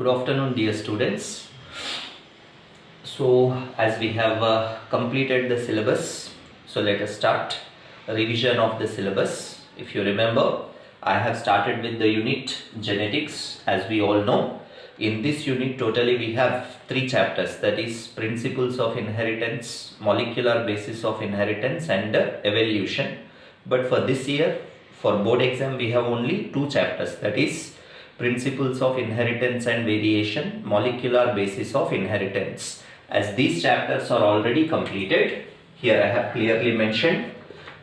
Good afternoon, dear students. So, as we have completed the syllabus, so let us start a revision of the syllabus. If you remember, I have started with the unit genetics. As we all know, in this unit totally we have 3 chapters, that is principles of inheritance, molecular basis of inheritance and evolution. But for this year, for board exam, we have only 2 chapters, that is principles of inheritance and variation, molecular basis of inheritance. As these chapters are already completed, here I have clearly mentioned.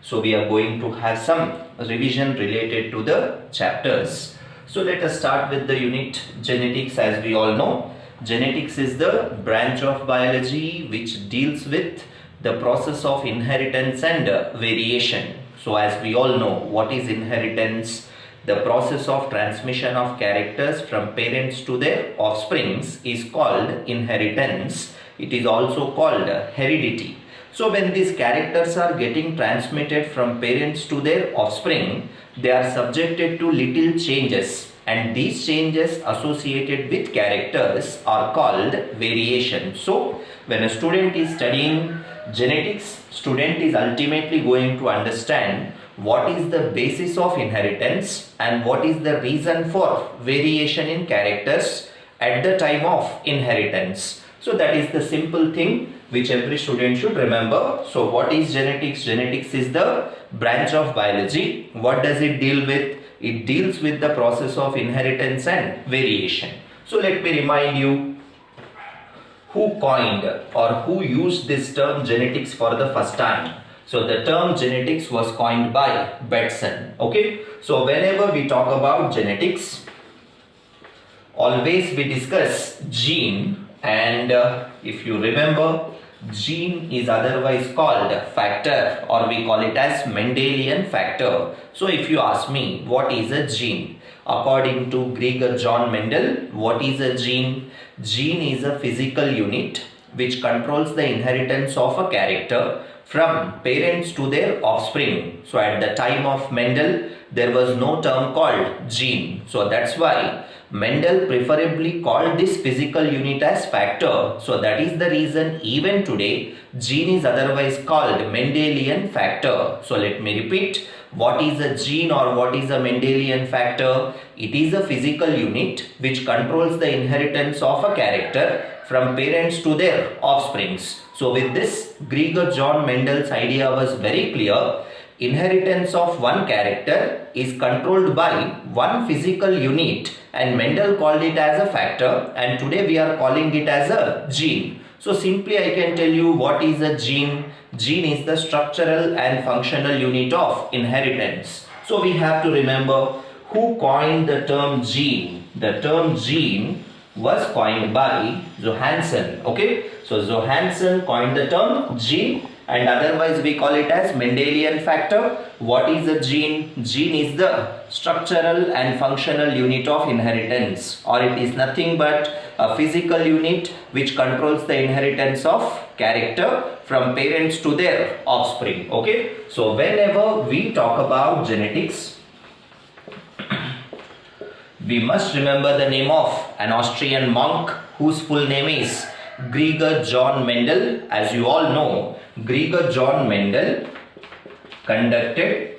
So we are going to have some revision related to the chapters. So let us start with the unit genetics. As we all know, genetics is the branch of biology which deals with the process of inheritance and variation. So as we all know, what is inheritance? The process of transmission of characters from parents to their offsprings is called inheritance. It is also called heredity. So when these characters are getting transmitted from parents to their offspring, they are subjected to little changes, and these changes associated with characters are called variation. So when a student is studying genetics, student is ultimately going to understand what is the basis of inheritance and what is the reason for variation in characters at the time of inheritance. So that is the simple thing which every student should remember. So what is genetics? Genetics is the branch of biology. What does it deal with? It deals with the process of inheritance and variation. So let me remind you who coined or who used this term genetics for the first time. So the term genetics was coined by Bateson. Okay. So whenever we talk about genetics, always we discuss gene, and if you remember, gene is otherwise called factor, or we call it as Mendelian factor. So if you ask me what is a gene, according to Gregor John Mendel, what is a gene? Gene is a physical unit which controls the inheritance of a character from parents to their offspring. So at the time of Mendel, there was no term called gene. So that's why Mendel preferably called this physical unit as factor. So that is the reason even today gene is otherwise called Mendelian factor. So let me repeat, what is a gene or what is a Mendelian factor? It is a physical unit which controls the inheritance of a character from parents to their offsprings. So with this, Gregor John Mendel's idea was very clear. Inheritance of one character is controlled by one physical unit, and Mendel called it as a factor, and today we are calling it as a gene. So simply I can tell you what is a gene. Gene is the structural and functional unit of inheritance. So we have to remember who coined the term gene. The term gene was coined by Johansen. Okay, so Johansen coined the term gene, and otherwise we call it as Mendelian factor. What is a gene? Gene is the structural and functional unit of inheritance, or it is nothing but a physical unit which controls the inheritance of character from parents to their offspring. Okay, so whenever we talk about genetics, we must remember the name of an Austrian monk whose full name is Gregor John Mendel. As you all know, Gregor John Mendel conducted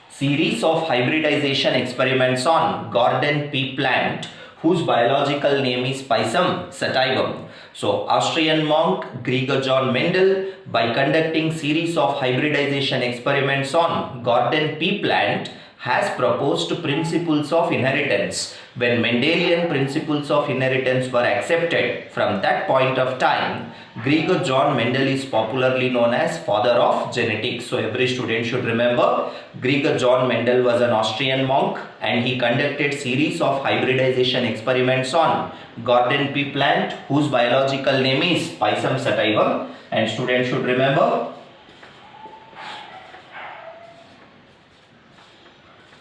series of hybridization experiments on Gordon pea plant, whose biological name is Pisum sativum. So Austrian monk Gregor John Mendel, by conducting series of hybridization experiments on Gordon pea plant, has proposed principles of inheritance. When Mendelian principles of inheritance were accepted, from that point of time, Gregor John Mendel is popularly known as father of genetics. So every student should remember, Gregor John Mendel was an Austrian monk and he conducted series of hybridization experiments on Gordon pea plant, whose biological name is Pisum sativum, and students should remember,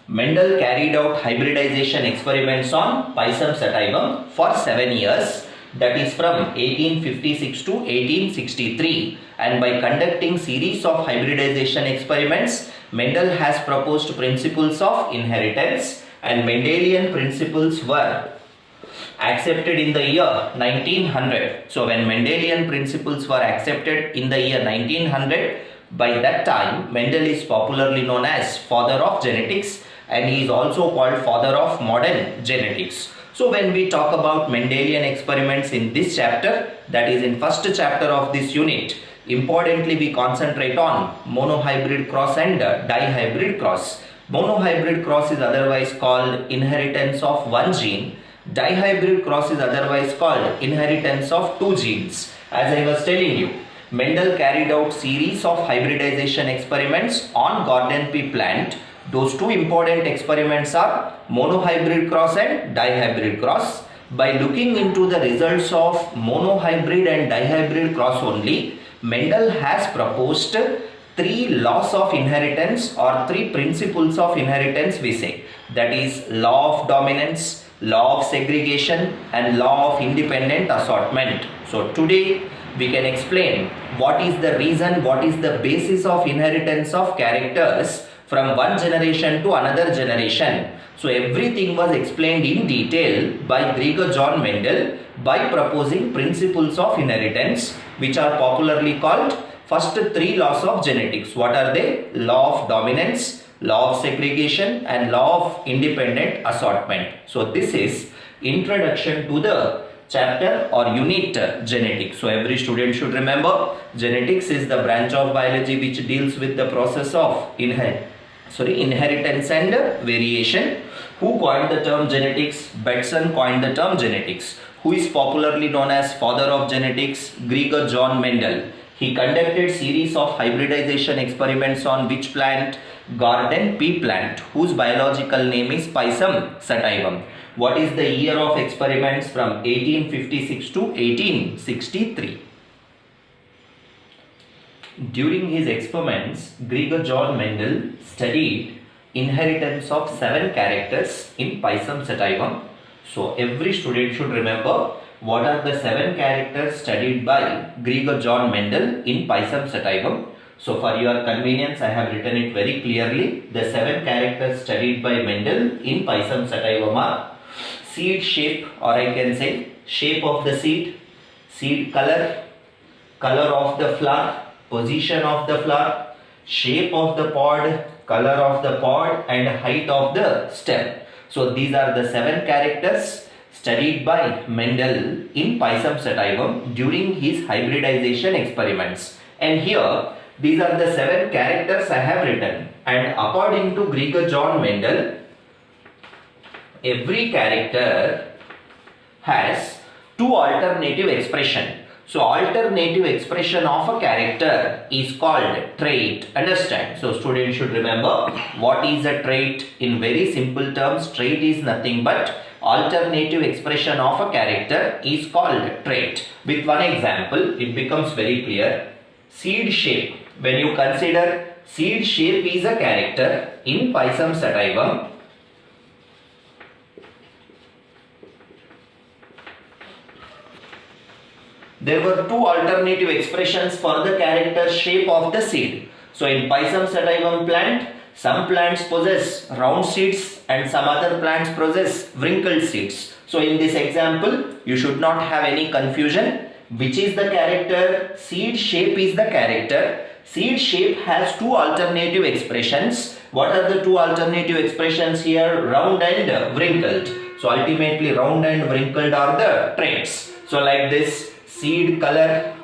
Mendel carried out hybridization experiments on Pisum sativum for 7 years. that is from 1856 to 1863, and by conducting series of hybridization experiments, Mendel has proposed principles of inheritance, and Mendelian principles were accepted in the year 1900. So when Mendelian principles were accepted in the year 1900, by that time Mendel is popularly known as father of genetics, and he is also called father of modern genetics. So when we talk about Mendelian experiments in this chapter, that is in first chapter of this unit, importantly we concentrate on monohybrid cross and dihybrid cross. Monohybrid cross is otherwise called inheritance of one gene. Dihybrid cross is otherwise called inheritance of two genes. As I was telling you, Mendel carried out series of hybridization experiments on garden pea plant. Those two important experiments are monohybrid cross and dihybrid cross. By looking into the results of monohybrid and dihybrid cross only, Mendel has proposed three laws of inheritance or three principles of inheritance, we say. That is law of dominance, law of segregation, and law of independent assortment. So today we can explain what is the reason, what is the basis of inheritance of characters from one generation to another generation. So everything was explained in detail by Gregor John Mendel by proposing principles of inheritance, which are popularly called first three laws of genetics. What are they? Law of dominance, law of segregation, and law of independent assortment. So this is introduction to the chapter or unit genetics. So every student should remember, genetics is the branch of biology which deals with the process of inheritance and variation. Who coined the term genetics? Bateson coined the term genetics. Who is popularly known as father of genetics? Gregor John Mendel. He conducted series of hybridization experiments on which plant? Garden pea plant, whose biological name is Pisum sativum. What is the year of experiments? From 1856 to 1863. During his experiments, Gregor John Mendel studied inheritance of 7 characters in Pisum sativum. So every student should remember what are the 7 characters studied by Gregor John Mendel in Pisum sativum. So for your convenience, I have written it very clearly. The 7 characters studied by Mendel in Pisum sativum are seed shape, or I can say shape of the seed color, color of the flower, position of the flower, shape of the pod, color of the pod, and height of the stem. So these are the 7 characters studied by Mendel in Pisum sativum during his hybridization experiments. And here these are the 7 characters I have written, and according to Gregor John Mendel, every character has 2 alternative expression. So alternative expression of a character is called trait. Understand? So students should remember what is a trait. In very simple terms, trait is nothing but alternative expression of a character is called trait. With one example, it becomes very clear. Seed shape. When you consider seed shape is a character in Pisum sativum, there were 2 alternative expressions for the character shape of the seed. So in Pisum sativum plant, some plants possess round seeds and some other plants possess wrinkled seeds. So in this example, you should not have any confusion. Which is the character? Seed shape is the character. Seed shape has 2 alternative expressions. What are the 2 alternative expressions here? Round and wrinkled. So ultimately round and wrinkled are the traits. So like this, seed color,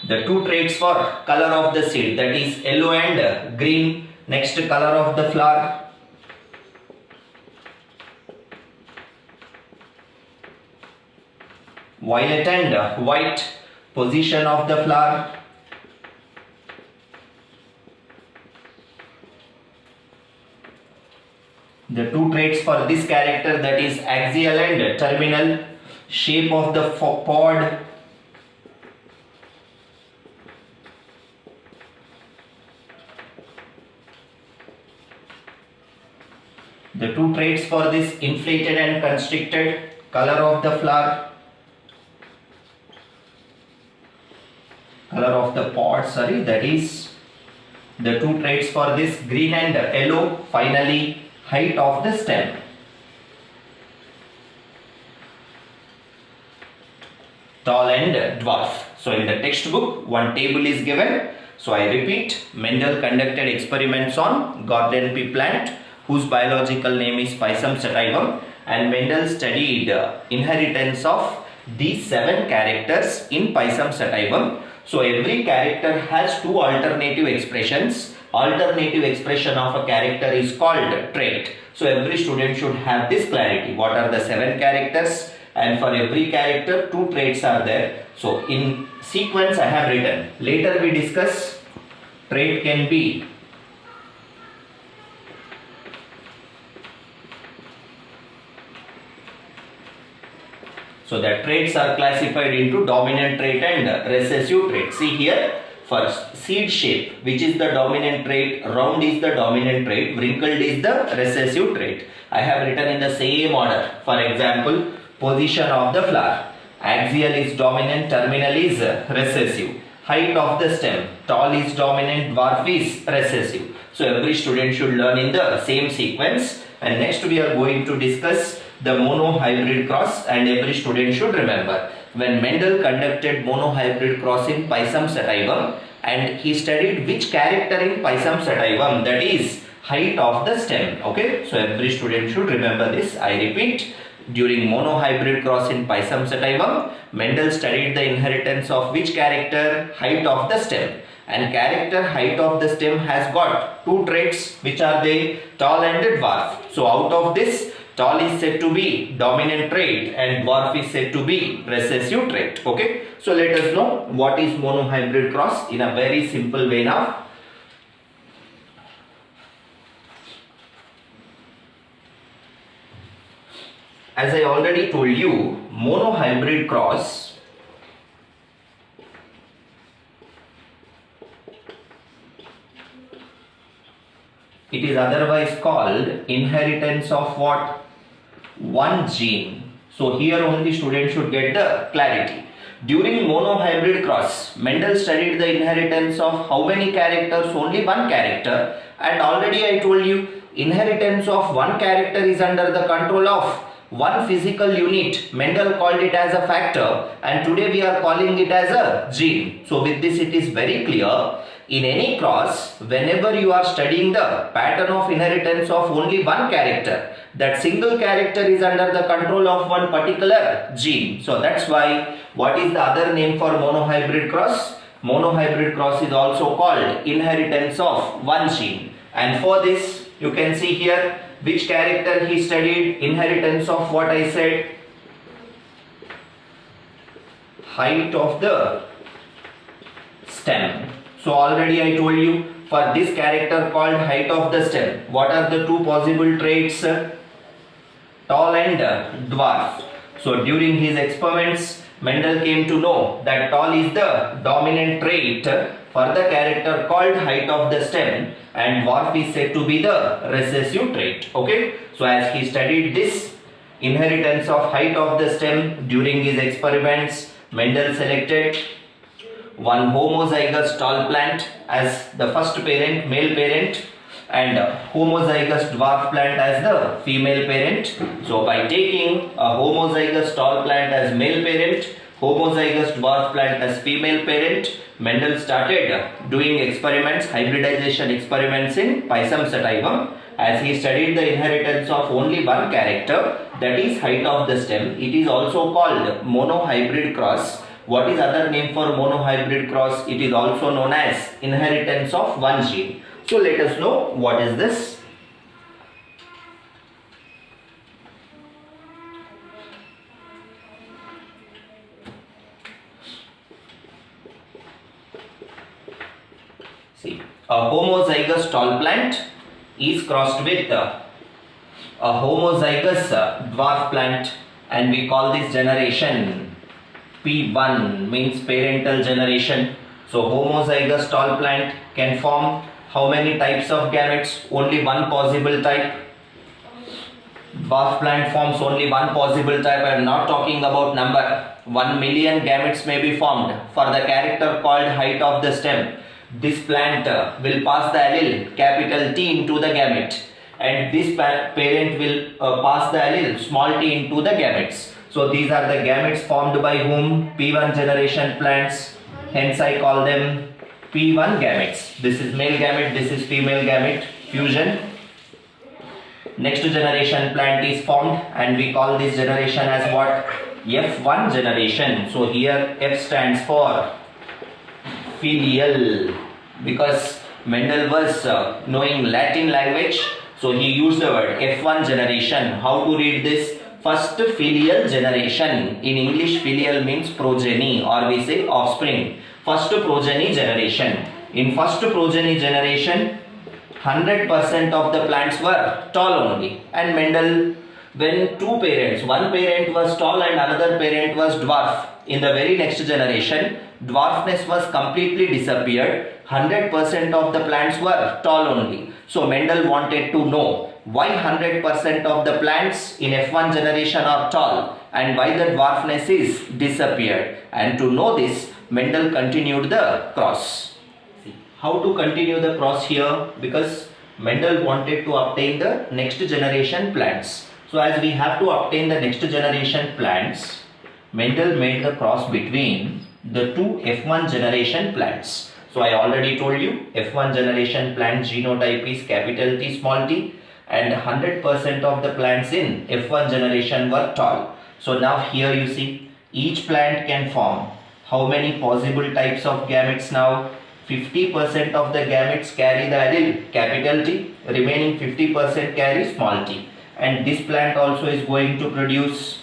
the 2 traits for color of the seed, that is yellow and green. Next, color of the flower, violet and white. Position of the flower, the 2 traits for this character, that is axial and terminal. Shape of the pod, The two traits for this inflated and constricted, color of the flower, color of the pod, sorry, that is the two traits for this green and yellow. Finally, height of the stem. Tall and dwarf. So in the textbook, one table is given. So I repeat, Mendel conducted experiments on garden pea plant whose biological name is Pisum sativum, and Mendel studied inheritance of these 7 characters in Pisum sativum. So every character has 2 alternative expressions. Alternative expression of a character is called trait. So every student should have this clarity. What are the 7 characters? And for every character 2 traits are there. So in sequence I have written. Later we discuss trait can be so that traits are classified into dominant trait and recessive trait. See here, first seed shape, which is the dominant trait, round is the dominant trait, wrinkled is the recessive trait. I have written in the same order. For example, position of the flower, axial is dominant, terminal is recessive. Height of the stem, tall is dominant, dwarf is recessive. So every student should learn in the same sequence. And next we are going to discuss the monohybrid cross, and every student should remember when Mendel conducted monohybrid cross in Pisum sativum, and he studied which character in Pisum sativum, that is height of the stem. Okay, so every student should remember this. I repeat, during monohybrid cross in Pisum sativum, Mendel studied the inheritance of which character? Height of the stem. And character height of the stem has got 2 traits, which are they? Tall and dwarf. So out of this, tall is said to be dominant trait and dwarf is said to be recessive trait. Okay, so let us know what is monohybrid cross in a very simple way now. As I already told you, monohybrid cross it is otherwise called inheritance of what? One gene. So here only students should get the clarity. During monohybrid cross, Mendel studied the inheritance of how many characters? Only one character. And already I told you, inheritance of one character is under the control of one physical unit. Mendel called it as a factor, and today we are calling it as a gene. So with this it is very clear. In any cross, whenever you are studying the pattern of inheritance of only one character, that single character is under the control of one particular gene. So that's why, what is the other name for monohybrid cross? Monohybrid cross is also called inheritance of one gene. And for this, you can see here which character he studied, inheritance of what I said, height of the stem. So already I told you, for this character called height of the stem, what are the 2 possible traits? Tall and dwarf. So during his experiments, Mendel came to know that tall is the dominant trait for the character called height of the stem, and dwarf is said to be the recessive trait. Okay, so as he studied this inheritance of height of the stem during his experiments, Mendel selected one homozygous tall plant as the first parent, male parent, and homozygous dwarf plant as the female parent. So by taking a homozygous tall plant as male parent, homozygous dwarf plant as female parent, Mendel started doing experiments, hybridization experiments in Pisum sativum. As he studied the inheritance of only one character, that is height of the stem, it is also called monohybrid cross. What is other name for monohybrid cross? It is also known as inheritance of one gene. So let us know what is this. See, a homozygous tall plant is crossed with a homozygous dwarf plant, and we call this generation P1, means parental generation. So homozygous tall plant can form how many types of gametes? Only one possible type. Dwarf plant forms only one possible type. I am not talking about number. 1 million gametes may be formed for the character called height of the stem. This plant will pass the allele capital T into the gamete, and this parent will pass the allele small t into the gametes. So these are the gametes formed by whom? P1 generation plants. Hence I call them P1 gametes. This is male gamete, this is female gamete. Fusion. Next generation plant is formed, and we call this generation as what? F1 generation. So here F stands for filial, because Mendel was knowing Latin language, so he used the word F1 generation. How to read this? First filial generation. In English, filial means progeny, or we say offspring. First progeny generation. In first progeny generation, 100% of the plants were tall only, and Mendel, when two parents, one parent was tall and another parent was dwarf, in the very next generation, dwarfness was completely disappeared. 100% of the plants were tall only. So Mendel wanted to know why 100% of the plants in F1 generation are tall and why the dwarfness is disappeared. And to know this, Mendel continued the cross. How to continue the cross here? Because Mendel wanted to obtain the next generation plants. So as we have to obtain the next generation plants, Mendel made the cross between the two F1 generation plants. So I already told you, F1 generation plant genotype is capital T small t, and 100% of the plants in F1 generation were tall. So now here you see, each plant can form how many possible types of gametes now? 50% of the gametes carry the allele capital T, remaining 50% carry small t. And this plant also is going to produce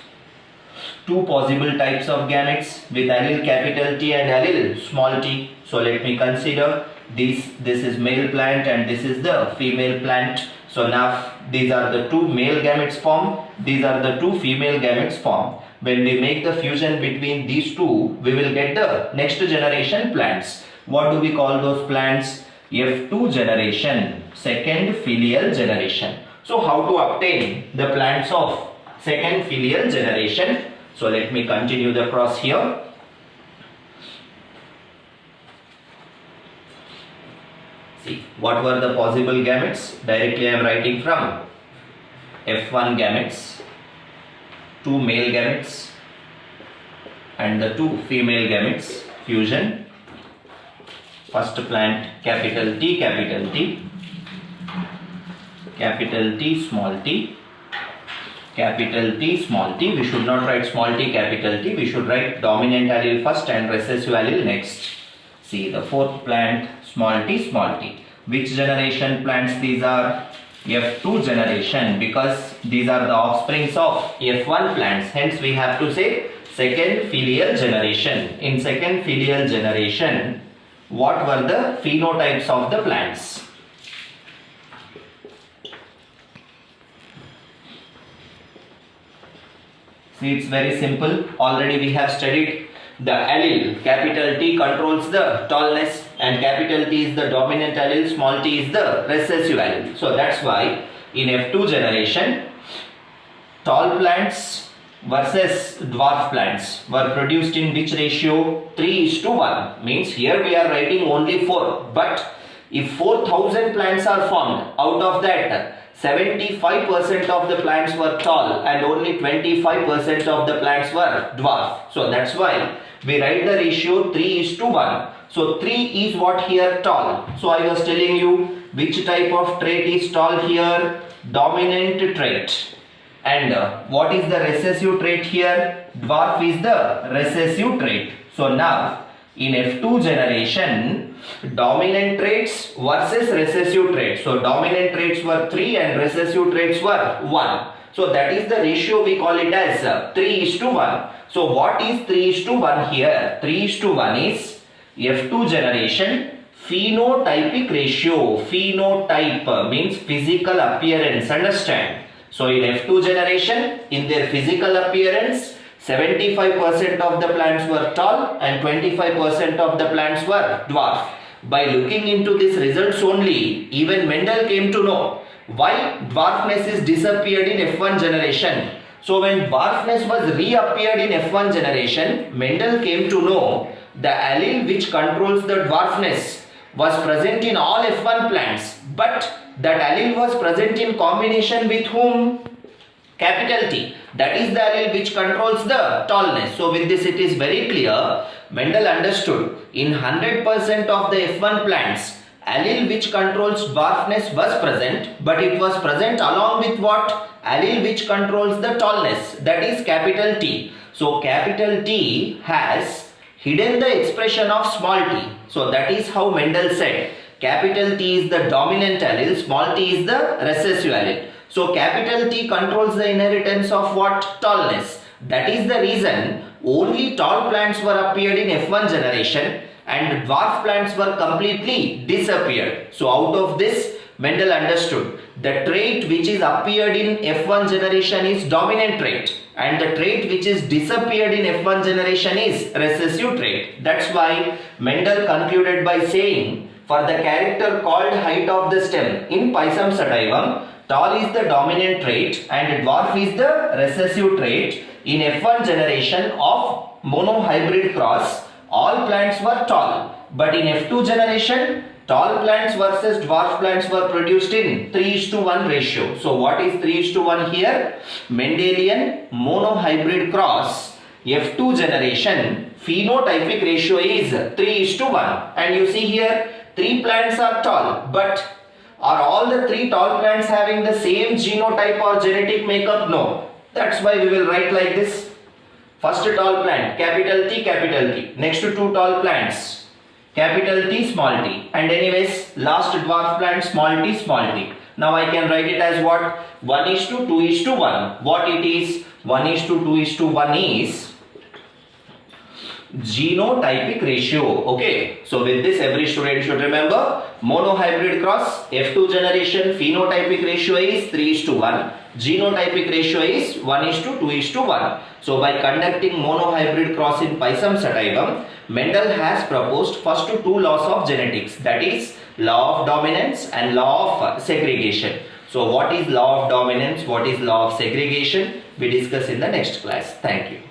two possible types of gametes with allele capital T and allele small t. So let me consider this is male plant and this is the female plant. So now these are the two male gametes formed, these are the two female gametes formed. When we make the fusion between these two, we will get the next generation plants. What do we call those plants? F2 generation, second filial generation. So how to obtain the plants of second filial generation? So let me continue the cross here. See, what were the possible gametes? Directly I am writing from F1 gametes, two male gametes and the two female gametes, fusion. First plant capital T, capital T, capital T, small t, capital T, small t. We should not write small t, capital T. We should write dominant allele first and recessive allele next. See the fourth plant, small t, small t. Which generation plants these are? F2 generation, because these are the offsprings of F1 plants. Hence we have to say second filial generation. In second filial generation, what were the phenotypes of the plants? See, it's very simple. Already we have studied the allele. Capital T controls the tallness and capital T is the dominant allele, small t is the recessive allele. So that's why in F2 generation, tall plants versus dwarf plants were produced in which ratio? 3:1. Means here we are writing only 4. But if 4,000 plants are formed, out of that 75% of the plants were tall and only 25% of the plants were dwarf. So that's why we write the ratio 3:1. So 3 is what here? Tall. So I was telling you which type of trait is tall here? Dominant trait. And what is the recessive trait here? Dwarf is the recessive trait. So now in F2 generation, dominant traits versus recessive traits. So dominant traits were 3 and recessive traits were 1. So that is the ratio, we call it as 3:1. So what is 3:1 here? 3:1 is F2 generation phenotypic ratio. Phenotype means physical appearance, understand? So in F2 generation, in their physical appearance, 75% of the plants were tall and 25% of the plants were dwarf. By looking into these results only, even Mendel came to know why dwarfness is disappeared in F1 generation. So when dwarfness was reappeared in F1 generation, Mendel came to know the allele which controls the dwarfness was present in all F1 plants, but that allele was present in combination with whom? Capital T. That is the allele which controls the tallness. So with this it is very clear, Mendel understood in 100% of the F1 plants, allele which controls dwarfness was present, but it was present along with what? Allele which controls the tallness, that is capital T. So capital T has hidden the expression of small t. So that is how Mendel said capital T is the dominant allele, small t is the recessive allele. So capital T controls the inheritance of what? Tallness. That is the reason only tall plants were appeared in F1 generation and dwarf plants were completely disappeared. So out of this, Mendel understood the trait which is appeared in F1 generation is dominant trait and the trait which is disappeared in F1 generation is recessive trait. That's why Mendel concluded by saying for the character called height of the stem in Pisum sativum, tall is the dominant trait and dwarf is the recessive trait. In F1 generation of monohybrid cross, all plants were tall, but in F2 generation, tall plants versus dwarf plants were produced in 3:1 ratio. So what is 3:1 here? Mendelian monohybrid cross F2 generation phenotypic ratio is 3:1, and you see here 3 plants are tall, but are all the 3 tall plants having the same genotype or genetic makeup? No. That's why we will write like this. First tall plant, capital T, capital T. Next to 2 tall plants, capital T, small t. And anyways, last dwarf plant, small t, small t. Now I can write it as what? 1:2:1. What it is? 1:2:1 is genotypic ratio. Okay, so with this every student should remember monohybrid cross F2 generation phenotypic ratio is 3:1, genotypic ratio is 1:2:1. So by conducting monohybrid cross in Pisum sativum, Mendel has proposed first 2 laws of genetics, that is law of dominance and law of segregation. So what is law of dominance, what is law of segregation, we discuss in the next class. Thank you.